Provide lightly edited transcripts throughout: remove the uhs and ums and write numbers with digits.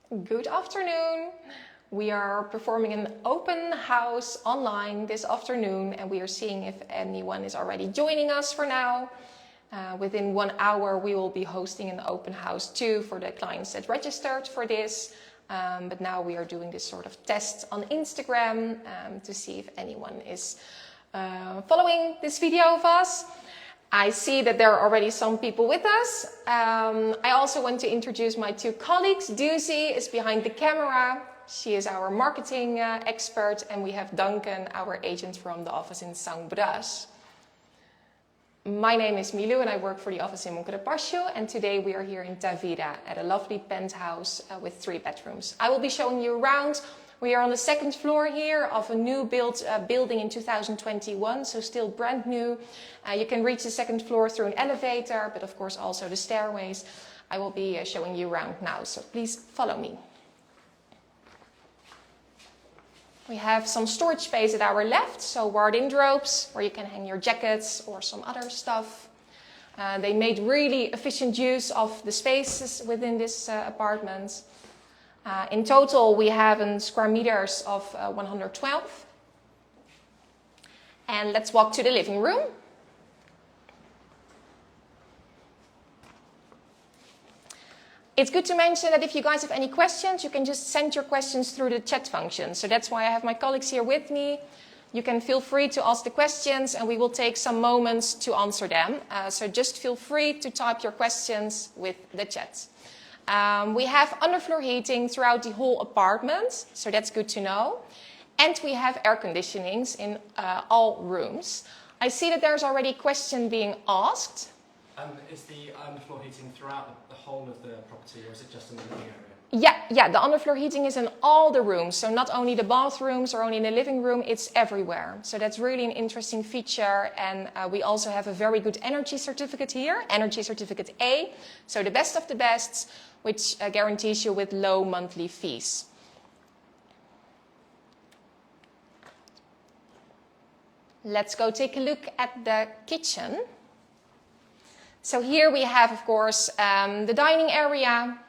Good afternoon. We are performing an open house online this afternoon and we are seeing if anyone is already joining us for now. Within 1 hour we will be hosting an open house too for the clients that registered for this. But now we are doing this sort of test on Instagram to see if anyone is following this video of us. I see that there are already some people with us. I also want to introduce my two colleagues. Duzi is behind the camera. She is our marketing expert, and we have Duncan, our agent from the office in São Brás. My name is Milou and I work for the office in Monte de Pasio, and today we are here in Tavira at a lovely penthouse with 3 bedrooms. I will be showing you around. We are on the 2nd floor here of a new built building in 2021, so still brand new. You can reach the 2nd floor through an elevator, but of course also the stairways. I will be showing you around now, so please follow me. We have some storage space at our left, so wardrobes where you can hang your jackets or some other stuff. They made really efficient use of the spaces within this apartment. In total, we have square meters of 112. And let's walk to the living room. It's good to mention that if you guys have any questions, you can just send your questions through the chat function. So that's why I have my colleagues here with me. You can feel free to ask the questions and we will take some moments to answer them. So just feel free to type your questions with the chat. We have underfloor heating throughout the whole apartment, so that's good to know. And we have air conditionings in all rooms. I see that there's already a question being asked. Is the underfloor heating throughout the whole of the property, or is it just in the living area? Yeah, the underfloor heating is in all the rooms. So not only the bathrooms or only in the living room, it's everywhere. So that's really an interesting feature. And we also have a very good energy certificate here, energy certificate A. So the best of the best, which guarantees you with low monthly fees. Let's go take a look at the kitchen. So here we have, of course, the dining area.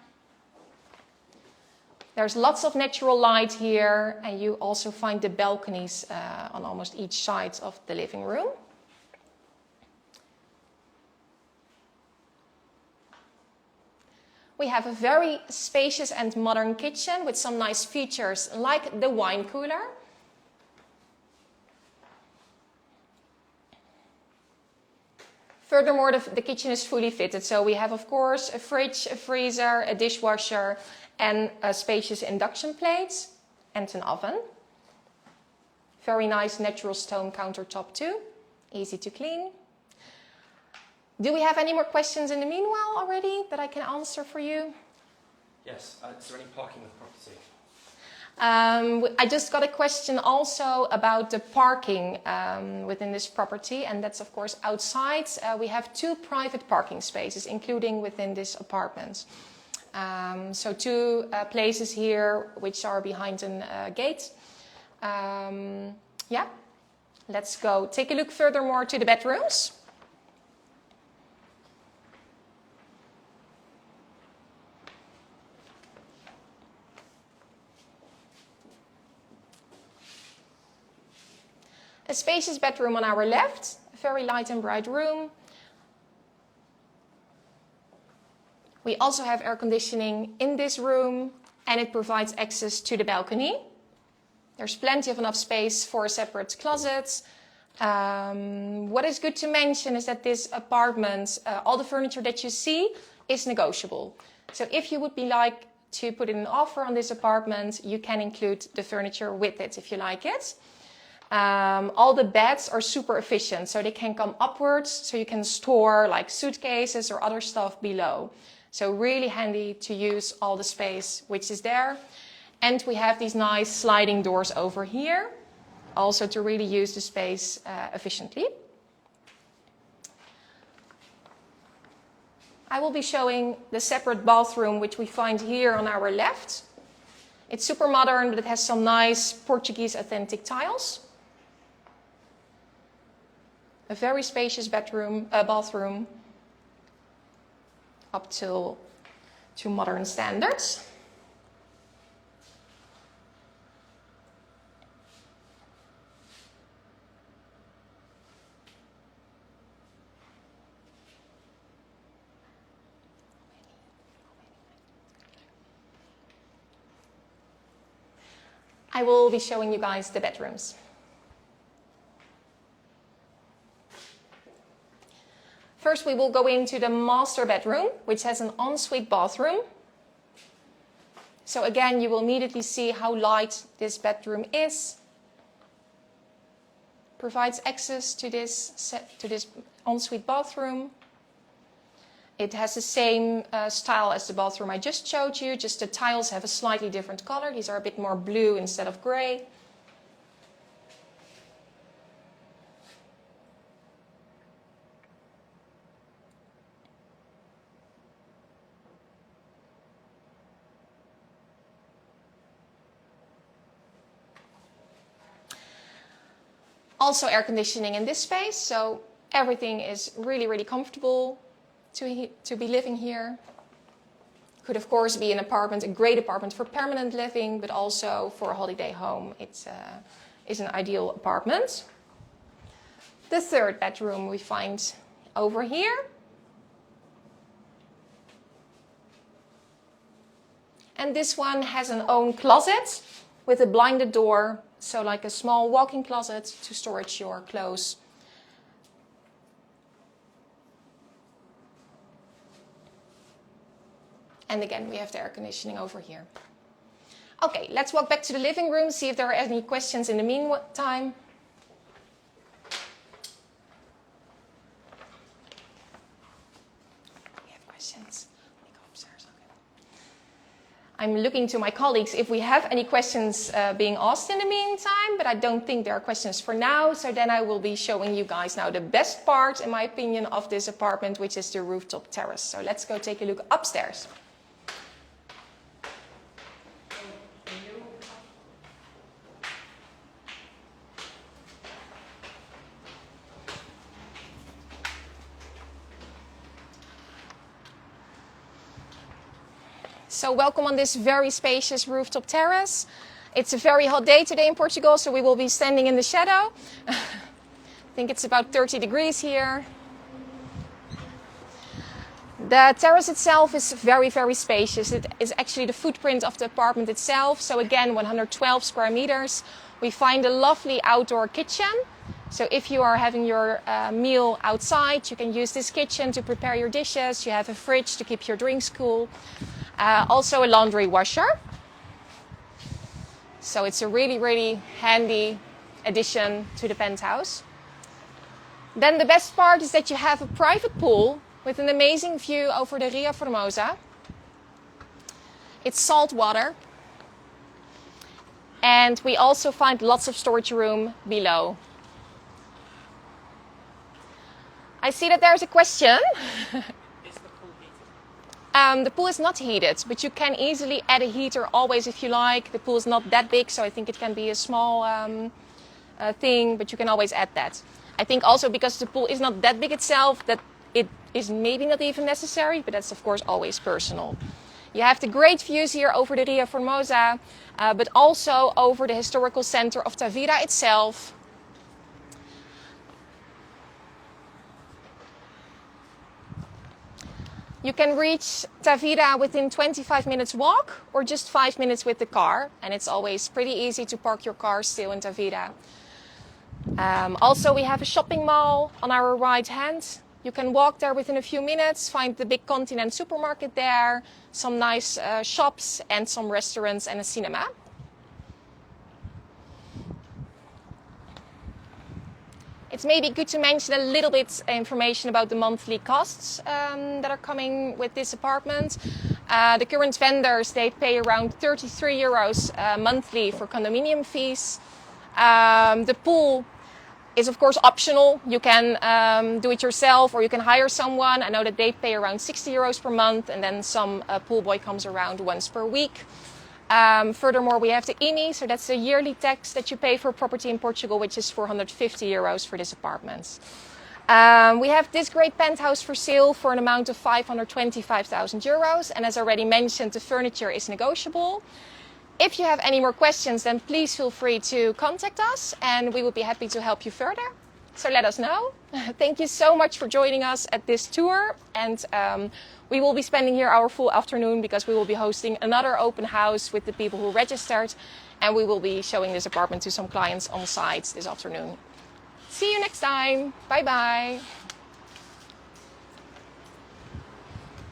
There's lots of natural light here, and you also find the balconies on almost each side of the living room. We have a very spacious and modern kitchen with some nice features like the wine cooler. Furthermore, the kitchen is fully fitted. So we have, of course, a fridge, a freezer, a dishwasher, and a spacious induction plate and an oven. Very nice natural stone countertop too. Easy to clean. Do we have any more questions in the meanwhile already that I can answer for you? Yes. Is there any parking with property? I just got a question also about the parking within this property, and that's of course outside. We have 2 private parking spaces, including within this apartment. So 2 places here which are behind a gate. Yeah, let's go take a look furthermore to the bedrooms. A spacious bedroom on our left, a very light and bright room. We also have air conditioning in this room and it provides access to the balcony. There's plenty of enough space for a separate closet. What is good to mention is that this apartment, all the furniture that you see is negotiable. So if you would be like to put in an offer on this apartment, you can include the furniture with it if you like it. All the beds are super efficient, so they can come upwards, so you can store like suitcases or other stuff below. So really handy to use all the space which is there. And we have these nice sliding doors over here, also to really use the space efficiently. I will be showing the separate bathroom which we find here on our left. It's super modern, but it has some nice Portuguese authentic tiles. A very spacious bathroom, up to modern standards. I will be showing you guys the bedrooms. First, we will go into the master bedroom, which has an ensuite bathroom. So again, you will immediately see how light this bedroom is. Provides access to this ensuite bathroom. It has the same style as the bathroom I just showed you, just the tiles have a slightly different color. These are a bit more blue instead of gray. Also air conditioning in this space, so everything is really, really comfortable to be living here. Could of course be an apartment, a great apartment for permanent living, but also for a holiday home. It is an ideal apartment. The third bedroom we find over here. And this one has an own closet with a blinded door. So like a small walk-in closet to storage your clothes. And again, we have the air conditioning over here. Okay, let's walk back to the living room, see if there are any questions in the meantime. We have questions. Let me go upstairs. Okay. I'm looking to my colleagues if we have any questions being asked in the meantime, but I don't think there are questions for now. So then I will be showing you guys now the best part, in my opinion, of this apartment, which is the rooftop terrace. So let's go take a look upstairs. So welcome on this very spacious rooftop terrace. It's a very hot day today in Portugal, so we will be standing in the shadow. I think it's about 30 degrees here. The terrace itself is very, very spacious. It is actually the footprint of the apartment itself. So again, 112 square meters. We find a lovely outdoor kitchen. So if you are having your meal outside, you can use this kitchen to prepare your dishes. You have a fridge to keep your drinks cool. Also a laundry washer. So it's a really, really handy addition to the penthouse. Then the best part is that you have a private pool with an amazing view over the Ria Formosa. It's salt water. And we also find lots of storage room below. I see that there's a question. The pool is not heated, but you can easily add a heater always if you like. The pool is not that big, so I think it can be a small thing, but you can always add that. I think also because the pool is not that big itself, that it is maybe not even necessary, but that's of course always personal. You have the great views here over the Ria Formosa, but also over the historical center of Tavira itself. You can reach Tavira within 25 minutes walk or just 5 minutes with the car. And it's always pretty easy to park your car still in Tavira. Also, we have a shopping mall on our right hand. You can walk there within a few minutes, find the big Continent supermarket there, some nice shops and some restaurants and a cinema. It's maybe good to mention a little bit information about the monthly costs that are coming with this apartment. The current vendors, they pay around 33 euros monthly for condominium fees. The pool is of course optional. You can do it yourself or you can hire someone. I know that they pay around 60 euros per month and then some pool boy comes around once per week. Furthermore, we have the IMI, so that's the yearly tax that you pay for property in Portugal, which is 450 euros for this apartment. We have this great penthouse for sale for an amount of 525,000 euros. And as already mentioned, the furniture is negotiable. If you have any more questions, then please feel free to contact us and we will be happy to help you further. So let us know. Thank you so much for joining us at this tour. And we will be spending here our full afternoon because we will be hosting another open house with the people who registered. And we will be showing this apartment to some clients on site this afternoon. See you next time. Bye bye.